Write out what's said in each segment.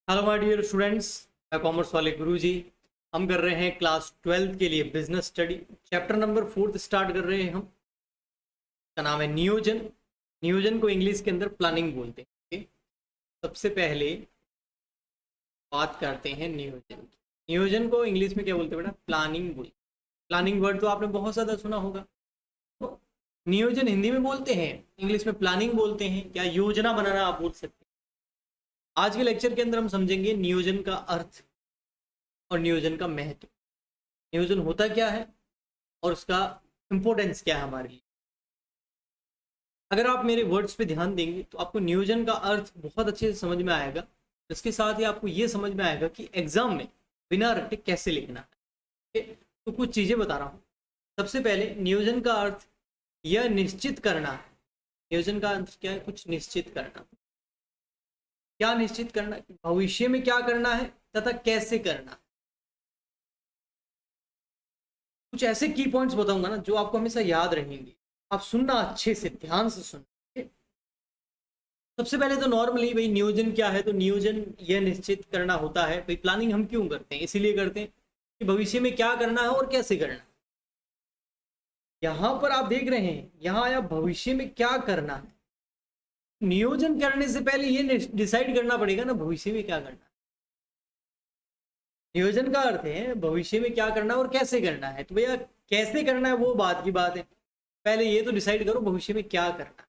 Hello my dear students, मैं commerce वाले गुरुजी। हम कर रहे हैं क्लास 12 के लिए business study. Chapter number 4 start कर रहे हैं हम। का नाम है नियोजन। नियोजन को इंग्लिश के अंदर प्लानिंग बोलते हैं। ओके, सबसे पहले बात करते हैं नियोजन की। नियोजन को इंग्लिश में क्या बोलते हैं बेटा? प्लानिंग बोलते हैं। प्लानिंग वर्ड तो आपने बहुत ज़्यादा सुना होगा। तो नियोजन हिंदी में बोलते हैं, इंग्लिश में प्लानिंग बोलते हैं, या योजना बनाना आप बोल सकते हैं। आज के लेक्चर के अंदर हम समझेंगे नियोजन का अर्थ और नियोजन का महत्व। नियोजन होता क्या है और उसका इंपॉर्टेंस क्या है हमारे लिए। अगर आप मेरे वर्ड्स पे ध्यान देंगे तो आपको नियोजन का अर्थ बहुत अच्छे से समझ में आएगा। इसके साथ ही आपको ये समझ में आएगा कि एग्जाम में बिना रटे कैसे लिखना है। ठीक है? तो कुछ चीज़ें बता रहा हूँ। सबसे पहले नियोजन का अर्थ यह निश्चित करना है। नियोजन का अर्थ क्या है? कुछ निश्चित करना। क्या निश्चित करना? भविष्य में क्या करना है तथा कैसे करना है। कुछ ऐसे की पॉइंट्स बताऊंगा ना जो आपको हमेशा याद रहेंगे। आप सुनना अच्छे से, ध्यान से सुनना। सबसे पहले तो नॉर्मली भाई नियोजन क्या है? तो नियोजन यह निश्चित करना होता है। भाई प्लानिंग हम क्यों करते हैं? इसीलिए करते हैं कि भविष्य में क्या करना है और कैसे करना है। यहां पर आप देख रहे हैं, यहां आया भविष्य में क्या करना है। नियोजन करने से पहले ये डिसाइड करना पड़ेगा ना भविष्य में क्या करना है। नियोजन का अर्थ है भविष्य में क्या करना है और कैसे करना है। तो भैया कैसे करना है वो बात की बात है। पहले ये तो डिसाइड करो भविष्य में क्या करना है।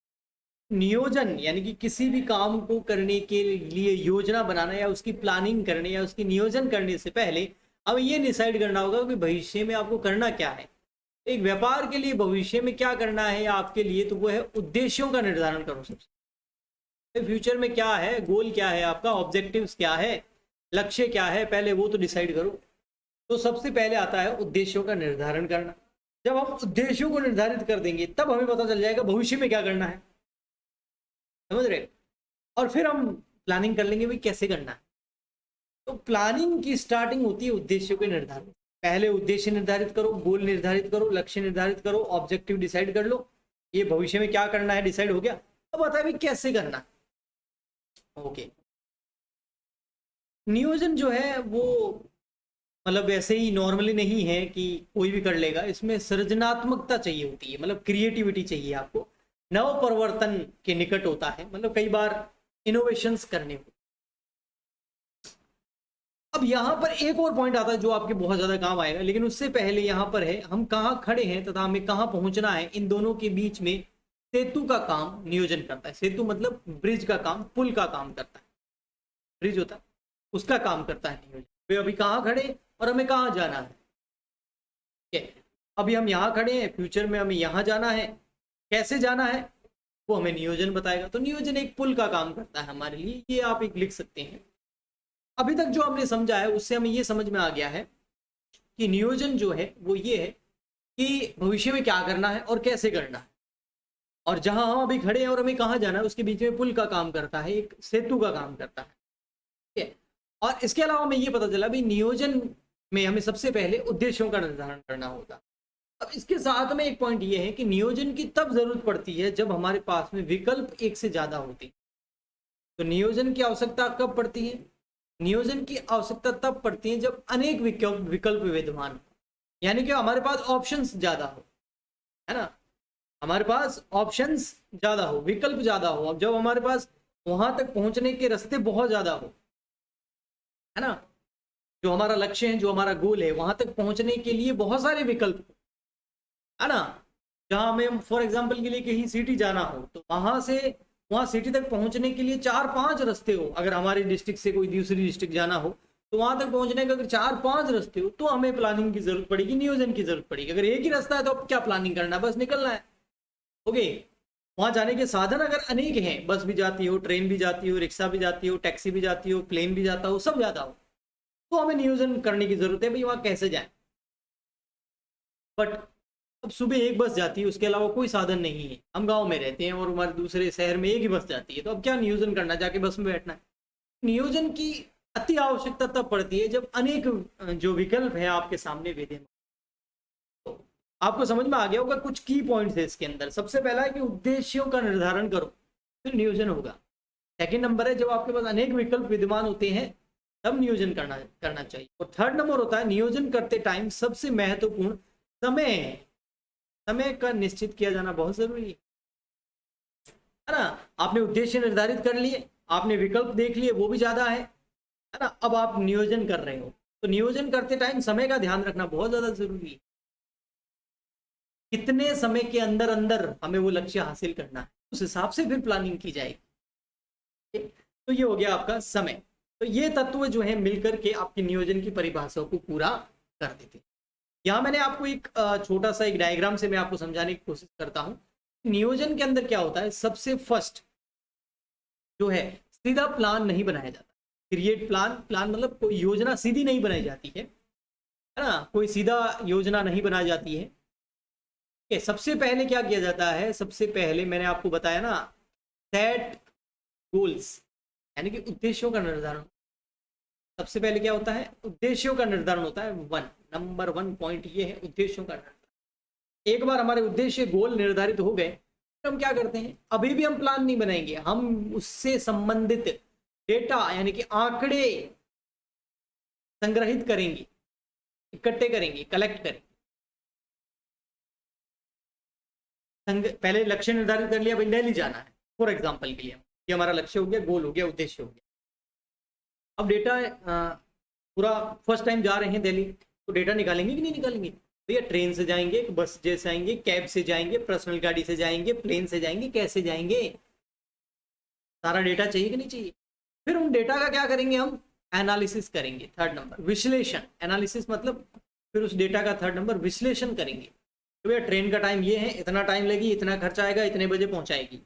नियोजन यानी कि किसी भी काम को करने के लिए योजना बनाना या उसकी प्लानिंग करने या उसकी नियोजन करने से पहले अब ये डिसाइड करना होगा कि भविष्य में आपको करना क्या है। एक व्यापार के लिए भविष्य में क्या करना है आपके लिए, तो वो है उद्देश्यों का निर्धारण करो। सबसे फ्यूचर में क्या है, गोल क्या है आपका, ऑब्जेक्टिव्स क्या है, लक्ष्य क्या है, पहले वो तो डिसाइड करो। तो सबसे पहले आता है उद्देश्यों का निर्धारण करना। जब हम उद्देश्यों को निर्धारित कर देंगे तब हमें पता चल जाएगा भविष्य में क्या करना है। समझ रहे? और फिर हम प्लानिंग कर लेंगे भाई कैसे करना है। तो प्लानिंग की स्टार्टिंग होती है उद्देश्यों के निर्धारण। पहले उद्देश्य निर्धारित करो, गोल निर्धारित करो, लक्ष्य निर्धारित करो, ऑब्जेक्टिव डिसाइड कर लो। ये भविष्य में क्या करना है डिसाइड हो गया। अब बता भाई कैसे करना है। ओके, नियोजन जो है वो मतलब ऐसे ही नॉर्मली नहीं है कि कोई भी कर लेगा। इसमें सृजनात्मकता चाहिए होती है, मतलब क्रिएटिविटी चाहिए आपको। नव परिवर्तन के निकट होता है, मतलब कई बार इनोवेशंस करने हो। अब यहाँ पर एक और पॉइंट आता है जो आपके बहुत ज्यादा काम आएगा, लेकिन उससे पहले यहाँ पर है हम कहाँ खड़े हैं तथा हमें कहाँ पहुंचना है। इन दोनों के बीच में सेतु का काम नियोजन करता है। सेतु मतलब ब्रिज का काम, पुल का काम करता है। ब्रिज होता है उसका काम करता है नियोजन। वे अभी कहाँ खड़े और हमें कहाँ जाना है। ठीक है, अभी हम यहाँ खड़े हैं, फ्यूचर में हमें यहाँ जाना है, कैसे जाना है वो हमें नियोजन बताएगा। तो नियोजन एक पुल का काम करता है हमारे लिए, ये आप एक लिख सकते हैं। अभी तक जो हमने समझा है उससे हमें ये समझ में आ गया है कि नियोजन जो है वो ये है कि भविष्य में क्या करना है और कैसे करना है, और जहां हम अभी खड़े हैं और हमें कहाँ जाना है उसके बीच में पुल का काम करता है, एक सेतु का काम करता है। ठीक है, और इसके अलावा हमें ये पता चला भी नियोजन में हमें सबसे पहले उद्देश्यों का निर्धारण करना होगा। अब इसके साथ में एक पॉइंट ये है कि नियोजन की तब जरूरत पड़ती है जब हमारे पास में विकल्प एक से ज्यादा होते हैं। तो नियोजन की आवश्यकता कब पड़ती है? नियोजन की आवश्यकता तब पड़ती है जब अनेक विकल्प विद्यमान हो, यानी कि हमारे पास ऑप्शंस ज्यादा हो, है ना। हमारे पास ऑप्शंस ज्यादा हो, विकल्प ज्यादा हो। अब जब हमारे पास वहां तक पहुंचने के रास्ते बहुत ज्यादा हो, है ना, जो हमारा लक्ष्य है, जो हमारा गोल है, वहां तक पहुंचने के लिए बहुत सारे विकल्प, है ना। जहां हमें फॉर एग्जांपल के लिए कहीं सिटी जाना हो तो वहां से वहां सिटी तक पहुंचने के लिए 4-5 रास्ते हो। अगर हमारे डिस्ट्रिक्ट से कोई दूसरी डिस्ट्रिक्ट जाना हो तो वहां तक पहुंचने का अगर 4-5 रास्ते हो तो हमें प्लानिंग की जरूरत पड़ेगी, नियोजन की जरूरत पड़ेगी। अगर एक ही रास्ता है तो अब क्या प्लानिंग करना है, बस निकलना है। ओके, वहां जाने के साधन अगर अनेक हैं, बस भी जाती हो, ट्रेन भी जाती हो, रिक्शा भी जाती हो, टैक्सी भी जाती हो, प्लेन भी जाता हो, सब जाता हो, तो हमें नियोजन करने की जरूरत है भाई वहां कैसे जाए। बट अब सुबह एक बस जाती है, उसके अलावा कोई साधन नहीं है, हम गांव में रहते हैं और हमारे दूसरे शहर में एक ही बस जाती है, तो अब क्या नियोजन करना, जाके बस में बैठना है। नियोजन की अति आवश्यकता तब पड़ती है जब अनेक जो विकल्प है आपके सामने विद्यमान। तो आपको समझ में आ गया होगा कुछ की पॉइंट्स है इसके अंदर। सबसे पहला है कि उद्देश्यों का निर्धारण करो, फिर नियोजन होगा। सेकेंड नंबर है जब आपके पास अनेक विकल्प विद्यमान होते हैं तब नियोजन करना चाहिए। और थर्ड नंबर होता है नियोजन करते टाइम सबसे महत्वपूर्ण समय है। समय का निश्चित किया जाना बहुत जरूरी है ना। आपने उद्देश्य निर्धारित कर लिए, आपने विकल्प देख लिए, वो भी ज्यादा है ना। अब आप नियोजन कर रहे हो, तो नियोजन करते टाइम समय का ध्यान रखना बहुत ज्यादा जरूरी है। कितने समय के अंदर अंदर हमें वो लक्ष्य हासिल करना है, उस हिसाब से फिर प्लानिंग की जाएगी। तो ये हो गया आपका समय। तो ये तत्व जो है मिलकर के आपकी नियोजन की परिभाषा को पूरा कर देते हैं। यहाँ मैंने आपको एक छोटा सा एक डायग्राम से मैं आपको समझाने की कोशिश करता हूँ। नियोजन के अंदर क्या होता है, सबसे फर्स्ट जो है सीधा प्लान नहीं बनाया जाता। क्रिएट प्लान, प्लान मतलब कोई योजना सीधी नहीं बनाई जाती है ना, कोई सीधा योजना नहीं बनाई जाती है। सबसे पहले क्या किया जाता है, सबसे पहले मैंने आपको बताया ना, सेट गोल्स यानी कि उद्देश्यों का निर्धारण। सबसे पहले क्या होता है, उद्देश्यों का निर्धारण होता है। नंबर 1 पॉइंट ये है उद्देश्यों का निर्धारण। एक बार हमारे उद्देश्य गोल निर्धारित हो गए, तो हम क्या करते हैं, अभी भी हम प्लान नहीं बनाएंगे, हम उससे संबंधित डेटा यानी कि आंकड़े संग्रहित करेंगे, इकट्ठे करेंगे, कलेक्ट करेंगे। पहले लक्ष्य निर्धारित कर लिया, भाई दिल्ली जाना है फॉर एग्जांपल के लिए, ये हमारा लक्ष्य हो गया, गोल हो गया, उद्देश्य हो गया। अब डेटा पूरा फर्स्ट टाइम जा रहे हैं दिल्ली, तो डेटा निकालेंगे कि नहीं निकालेंगे भैया? ट्रेन से जाएंगे, बस से आएंगे, कैब से जाएंगे, पर्सनल गाड़ी से जाएंगे, प्लेन से जाएंगे, कैसे जाएंगे, सारा डेटा चाहिए कि नहीं चाहिए? फिर उन डेटा का क्या करेंगे, हम एनालिसिस करेंगे। थर्ड नंबर विश्लेषण, एनालिसिस मतलब फिर उस डेटा का थर्ड नंबर विश्लेषण करेंगे। तो भैया ट्रेन का टाइम ये है, इतना टाइम लगी, इतना खर्चा आएगा, इतने बजे पहुंचाएगी।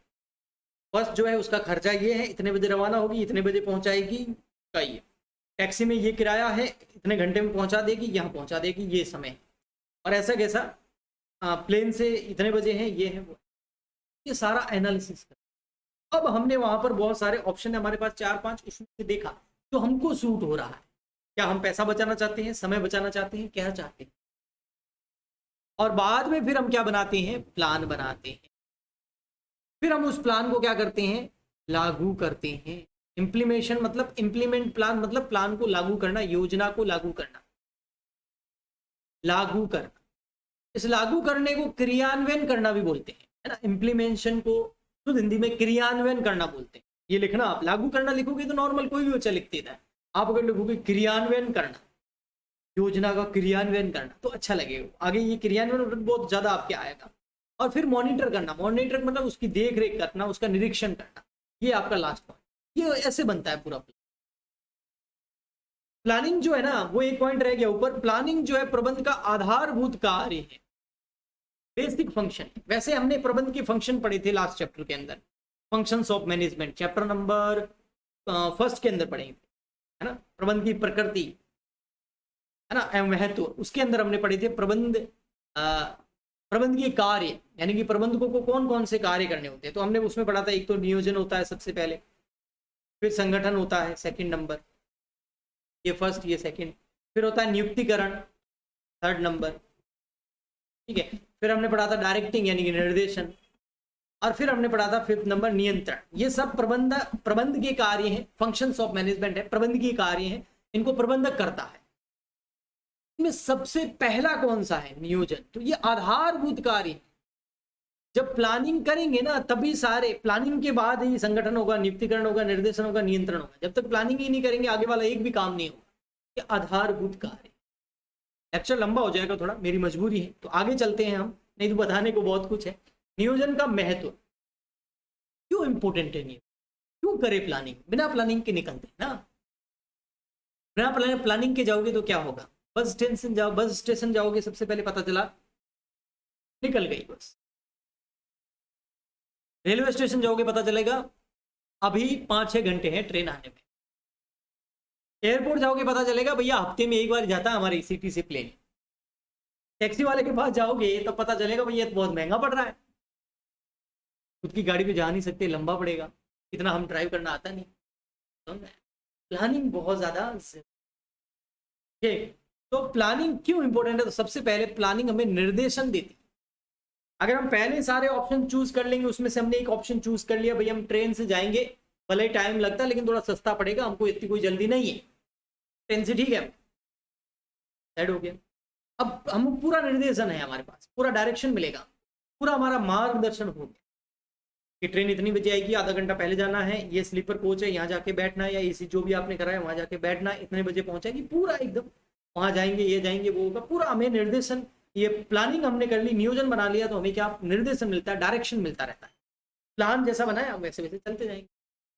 बस जो है उसका खर्चा ये है, इतने बजे रवाना होगी, इतने बजे पहुंचाएगी। चाहिए टैक्सी में ये किराया है, इतने घंटे में पहुंचा देगी, यहाँ पहुंचा देगी, ये समय। और ऐसा कैसा, प्लेन से इतने बजे है, ये है वो, ये सारा एनालिसिस कर। अब हमने वहां पर बहुत सारे ऑप्शन है हमारे पास 4-5, उसमें से देखा जो हमको सूट हो रहा है। क्या हम पैसा बचाना चाहते हैं, समय बचाना चाहते हैं, क्या चाहते हैं? और बाद में फिर हम क्या बनाते हैं, प्लान बनाते हैं। फिर हम उस प्लान को क्या करते हैं, लागू करते हैं। इम्प्लीमेशन मतलब इम्प्लीमेंट प्लान मतलब प्लान को लागू करना, योजना को लागू करना, लागू करना। इस लागू करने को क्रियान्वयन करना भी बोलते हैं, है ना। इम्प्लीमेशन को तो हिंदी में क्रियान्वयन करना बोलते हैं। ये लिखना, आप लागू करना लिखोगे तो नॉर्मल कोई भी बच्चा लिख देता है। आप अगर लिखोगे क्रियान्वयन करना, योजना का क्रियान्वयन करना, तो अच्छा लगेगा। आगे ये क्रियान्वयन बहुत ज्यादा आपके आएगा। और फिर मॉनिटर करना, मॉनिटर मतलब उसकी देख रेख करना, उसका निरीक्षण करना, ये आपका लास्ट पॉइंट। ये ऐसे बनता है पूरा प्लानिंग जो है ना। वो एक पॉइंट रह गया ऊपर, प्लानिंग जो है प्रबंध का आधारभूत कार्य है, बेसिक फंक्शन। वैसे हमने प्रबंध के फंक्शन पढ़े थे लास्ट चैप्टर के अंदर, functions of management, chapter number 1 के अंदर पढ़ेंगे, है ना। प्रबंध की प्रकृति, है ना, एवं महत्व, उसके अंदर हमने पढ़े थे प्रबंध के कार्य, यानी कि प्रबंधकों को कौन कौन से कार्य करने होते हैं। तो हमने उसमें पढ़ा था, एक तो नियोजन होता है सबसे पहले, फिर संगठन होता है सेकंड नंबर, ये फर्स्ट ये सेकंड, फिर होता है नियुक्तिकरण थर्ड नंबर, ठीक है। फिर हमने पढ़ा था डायरेक्टिंग यानी कि निर्देशन, और फिर हमने पढ़ा था फिफ्थ नंबर नियंत्रण। ये सब प्रबंध के कार्य हैं, फंक्शंस ऑफ मैनेजमेंट है, प्रबंध के कार्य हैं, इनको प्रबंधक करता है। इसमें सबसे पहला कौन सा है, नियोजन। तो ये आधारभूत कार्य, जब प्लानिंग करेंगे ना तभी सारे, प्लानिंग के बाद ही संगठन होगा, नियुक्तिकरण होगा, निर्देशन होगा, नियंत्रण होगा। जब तक प्लानिंग ही नहीं करेंगे आगे वाला एक भी काम नहीं होगा। ये आधारभूत कार्य। लेक्चर लंबा हो जाएगा थोड़ा, मेरी मजबूरी है, तो आगे चलते हैं हम, नहीं तो बताने को बहुत कुछ है। नियोजन का महत्व क्यों इंपॉर्टेंट है, क्यों करे प्लानिंग, बिना प्लानिंग के निकलते हैं ना। बिना प्लानिंग के जाओगे तो क्या होगा, बस स्टेशन जाओगे, सबसे पहले पता चला निकल गई बस। रेलवे स्टेशन जाओगे, पता चलेगा अभी 5-6 घंटे हैं ट्रेन आने में। एयरपोर्ट जाओगे, पता चलेगा भैया हफ्ते में एक बार जाता है हमारे सिटी से प्लेन। टैक्सी वाले के पास जाओगे तो पता चलेगा भैया तो बहुत महंगा पड़ रहा है, खुद की गाड़ी पे जा नहीं सकते, लंबा पड़ेगा, इतना हम ड्राइव करना आता नहीं। तो प्लानिंग बहुत ज्यादा ठीक। तो प्लानिंग क्यों इंपॉर्टेंट है, तो सबसे पहले प्लानिंग हमें निर्देशन देती है। अगर हम पहले सारे ऑप्शन चूज कर लेंगे, उसमें से हमने एक ऑप्शन चूज कर लिया, भाई हम ट्रेन से जाएंगे, भले टाइम लगता है लेकिन थोड़ा सस्ता पड़ेगा, हमको इतनी कोई जल्दी नहीं है, 10 से ठीक है, सेट हो गया। अब हम पूरा निर्देशन है हमारे पास, पूरा डायरेक्शन मिलेगा, पूरा हमारा मार्गदर्शन हो गया कि ट्रेन इतनी बजे आएगी, आधा घंटा पहले जाना है, ये स्लीपर कोच है, यहाँ जाके बैठना है, या एसी जो भी आपने करा है वहाँ जाके बैठना है, इतने बजे पहुंचेगी, पूरा एकदम वहाँ जाएंगे, ये जाएंगे, वो होगा, पूरा हमें निर्देशन, ये प्लानिंग हमने कर ली, नियोजन बना लिया, तो हमें क्या निर्देशन मिलता है, डायरेक्शन मिलता रहता है। प्लान जैसा बनाया हम वैसे वैसे चलते जाएंगे,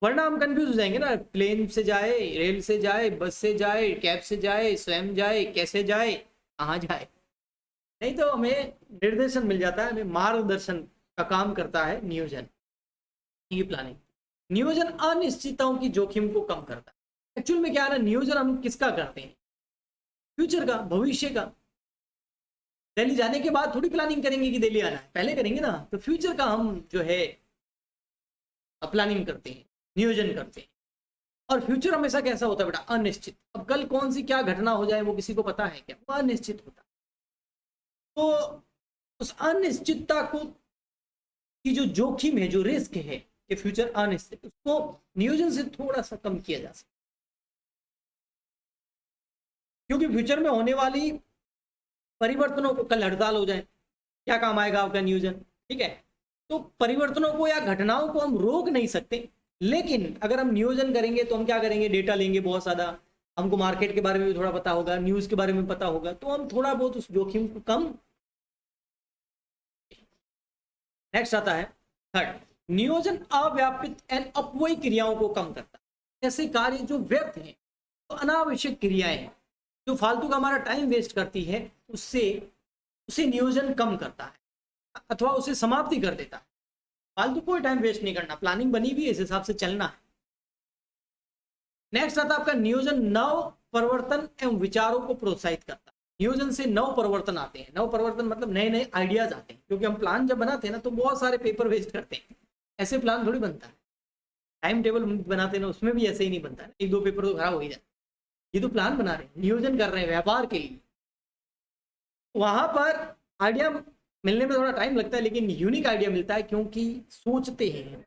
वरना हम कंफ्यूज हो जाएंगे ना, प्लेन से जाए, रेल से जाए, बस से जाए, कैब से जाए, स्वयं जाए, कैसे जाए, कहाँ जाए। नहीं तो हमें निर्देशन मिल जाता है, हमें मार्गदर्शन का काम करता है नियोजन, ये प्लानिंग। नियोजन अनिश्चितताओं की जोखिम को कम करता है। एक्चुअल में क्या है ना, नियोजन हम किसका करते हैं, फ्यूचर का, भविष्य का। दिल्ली जाने के बाद थोड़ी प्लानिंग करेंगे कि दिल्ली आना है, पहले करेंगे ना, तो फ्यूचर का हम जो है प्लानिंग करते हैं, नियोजन करते हैं। और फ्यूचर हमेशा कैसा होता है बेटा, अनिश्चित। अब कल कौन सी क्या घटना हो जाए वो किसी को पता है क्या, वो अनिश्चित होता है। तो उस अनिश्चितता को की जो जोखिम है, जो रिस्क है कि फ्यूचर अनिश्चित, उसको नियोजन से थोड़ा सा कम किया जा सकता है। क्योंकि फ्यूचर में होने वाली परिवर्तनों को, कल हड़ताल हो जाए, क्या काम आएगा आपका नियोजन, ठीक है। तो परिवर्तनों को या घटनाओं को हम रोक नहीं सकते, लेकिन अगर हम नियोजन करेंगे तो हम क्या करेंगे, डेटा लेंगे बहुत ज्यादा, हमको मार्केट के बारे में भी थोड़ा पता होगा, न्यूज के बारे में पता होगा, तो हम थोड़ा बहुत उस जोखिम को कम। नेक्स्ट आता है थर्ड, नियोजन अव्यापित एंड अपव्ययी क्रियाओं को कम करता है। ऐसे कार्य जो व्यर्थ हैं, तो अनावश्यक क्रियाएं हैं, जो फालतू का हमारा टाइम वेस्ट करती है, उससे उसे नियोजन कम करता है अथवा उसे समाप्ति कर देता है। फालतू कोई टाइम वेस्ट नहीं करना, प्लानिंग बनी हुई है, इस हिसाब से चलना है। नेक्स्ट आता है आपका नियोजन नव परिवर्तन एवं विचारों को प्रोत्साहित करता है। नियोजन से नव परिवर्तन आते हैं, नव परिवर्तन मतलब नए नए आइडियाज आते हैं, क्योंकि हम प्लान जब बनाते हैं ना तो बहुत सारे पेपर वेस्ट करते हैं, ऐसे प्लान थोड़ी बनता है। टाइम टेबल बनाते हैं ना, उसमें भी ऐसे ही नहीं बनता है, एक दो पेपर तो खराब हो ही जाता है। ये तो प्लान बना रहे हैं, नियोजन कर रहे हैं व्यापार के लिए, वहां पर आइडिया मिलने में थोड़ा टाइम लगता है, लेकिन यूनिक आइडिया मिलता है, क्योंकि सोचते हैं,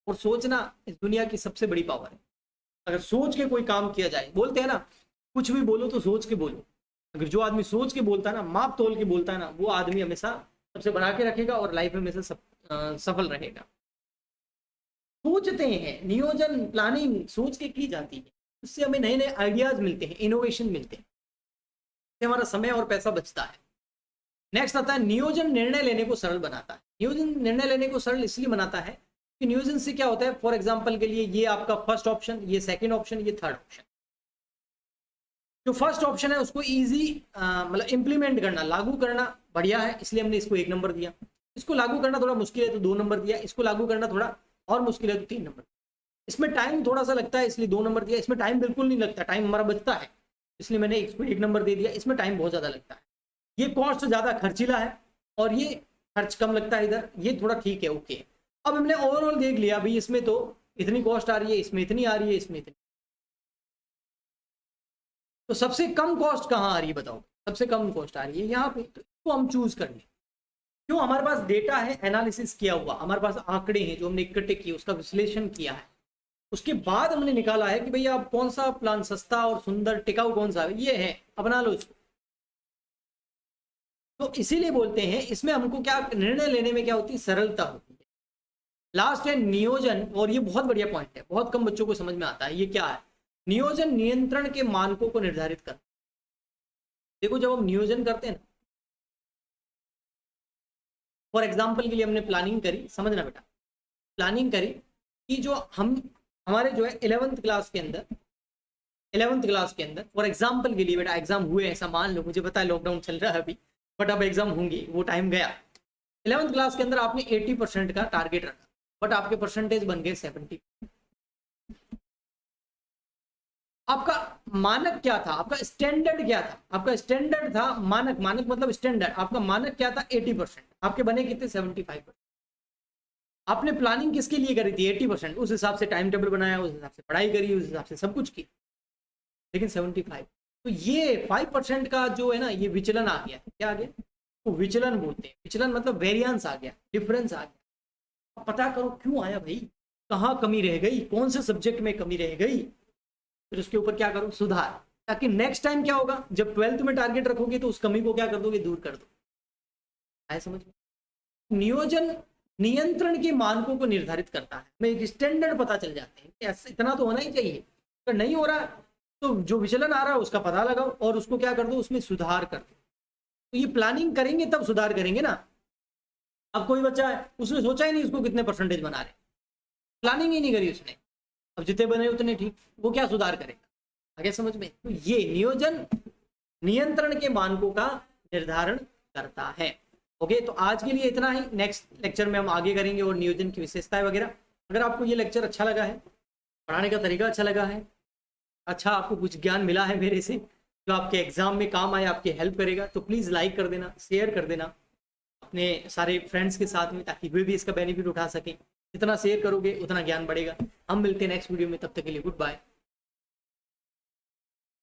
और सोचना इस दुनिया की सबसे बड़ी पावर है। अगर सोच के कोई काम किया जाए, बोलते हैं ना कुछ भी बोलो तो सोच के बोलो, अगर जो आदमी सोच के बोलता है ना, माप तोल के बोलता है ना, वो आदमी हमेशा सबसे बना के रखेगा और लाइफ में हमेशा सफल रहेगा। सोचते हैं, नियोजन प्लानिंग सोच के की जाती है, उससे हमें नए नए आइडियाज मिलते हैं, इनोवेशन मिलते हैं, इससे हमारा समय और पैसा बचता है। नेक्स्ट आता है नियोजन निर्णय लेने को सरल बनाता है। नियोजन निर्णय लेने को सरल इसलिए बनाता है कि नियोजन से क्या होता है, फॉर एग्जांपल के लिए ये आपका फर्स्ट ऑप्शन, ये सेकंड ऑप्शन, ये थर्ड ऑप्शन। जो फर्स्ट ऑप्शन है उसको इजी मतलब इंप्लीमेंट करना, लागू करना बढ़िया है, इसलिए हमने इसको 1 नंबर दिया। इसको लागू करना थोड़ा मुश्किल है तो 2 नंबर दिया। इसको लागू करना थोड़ा और मुश्किल है तो 3 नंबर। इसमें टाइम थोड़ा सा लगता है इसलिए 2 नंबर दिया। इसमें टाइम बिल्कुल नहीं लगता, टाइम हमारा बचता है, इसलिए मैंने इसको 1 नंबर दे दिया। इसमें टाइम बहुत ज्यादा लगता है, ये कॉस्ट ज्यादा खर्चीला है, और ये खर्च कम लगता है इधर, ये थोड़ा ठीक है, ओके। अब हमने ओवरऑल देख लिया भाई, इसमें तो इतनी कॉस्ट आ रही है, इसमें इतनी आ रही है, इसमें इतनी, तो सबसे कम कॉस्ट कहाँ आ रही है बताओ, सबसे कम कॉस्ट आ रही है यहाँ पे, तो इसको हम चूज कर लें। क्यों, हमारे पास डेटा है, एनालिसिस किया हुआ, हमारे पास आंकड़े हैं जो हमने इकट्ठे किए, उसका विश्लेषण किया है, उसके बाद हमने निकाला है कि भैया अब कौन सा प्लान सस्ता और सुंदर टिकाऊ कौन सा है, ये है, अपना लो इसको। तो इसीलिए बोलते हैं इसमें हमको क्या निर्णय लेने में क्या होती है, सरलता होती है। लास्ट है नियोजन, और ये बहुत बढ़िया पॉइंट है, बहुत कम बच्चों को समझ में आता है। ये क्या है, नियोजन नियंत्रण के मानकों को निर्धारित कर। देखो जब हम नियोजन करते हैं ना, फॉर एग्जाम्पल के लिए हमने प्लानिंग करी, समझना बेटा, प्लानिंग करी कि जो हम हमारे जो है 11th क्लास के अंदर फॉर एग्जाम्पल के लिए बेटा एग्जाम हुए, ऐसा मान लो, मुझे पता है लॉकडाउन चल रहा है अभी, बट अब एग्जाम होंगे, वो टाइम गया। 11th क्लास के अंदर आपने 80% का टारगेट रखा, बट आपके परसेंटेज बन गए 70। आपका मानक क्या था, आपका स्टैंडर्ड क्या था, आपका स्टैंडर्ड था मानक, मानक मतलब स्टैंडर्ड, आपका मानक क्या था 80%, आपके बने कितने 75%। आपने प्लानिंग किसके लिए करी थी 80%, उस हिसाब से टाइम टेबल बनाया, उस हिसाब से पढ़ाई करी, उस हिसाब से सब कुछ की, लेकिन 75, तो ये 5% का जो है ना, ये विचलन आ गया। क्या आ गया, तो विचलन बोलते हैं, विचलन मतलब वेरिएंस आ गया, डिफरेंस आ गया। पता करो क्यों आया भाई, कहाँ कमी रह गई, कौन से सब्जेक्ट में कमी रह गई, फिर उसके ऊपर क्या करो, सुधार। ताकि नेक्स्ट टाइम क्या होगा, जब 12th में टारगेट रखोगे तो उस कमी को क्या कर दोगे, दूर कर दो। आए समझ में? नियोजन नियंत्रण के मानकों को निर्धारित करता है, में एक स्टैंडर्ड पता चल जाते हैं कि ऐसा इतना तो होना ही चाहिए। अगर नहीं हो रहा तो जो विचलन आ रहा है उसका पता लगाओ और उसको क्या कर दो, उसमें सुधार कर दो। तो ये प्लानिंग करेंगे तब सुधार करेंगे ना। अब कोई बच्चा है उसने सोचा ही नहीं उसको कितने परसेंटेज बना रहे, प्लानिंग ही नहीं करी उसने, अब जितने बने उतने ठीक, वो क्या सुधार करेगा? आगे समझ में? तो ये नियोजन नियंत्रण के मानकों का निर्धारण करता है। ओके, तो आज के लिए इतना ही। नेक्स्ट लेक्चर में हम आगे करेंगे और नियोजन की विशेषताएं वगैरह। अगर आपको ये लेक्चर अच्छा लगा है, पढ़ाने का तरीका अच्छा लगा है, अच्छा आपको कुछ ज्ञान मिला है मेरे से जो आपके एग्जाम में काम आए, आपके हेल्प करेगा, तो प्लीज़ लाइक कर देना, शेयर कर देना अपने सारे फ्रेंड्स के साथ में, ताकि वे भी इसका बेनिफिट उठा सकें। जितना शेयर करोगे उतना ज्ञान बढ़ेगा। हम मिलते हैं नेक्स्ट वीडियो में, तब तक के लिए गुड बाय।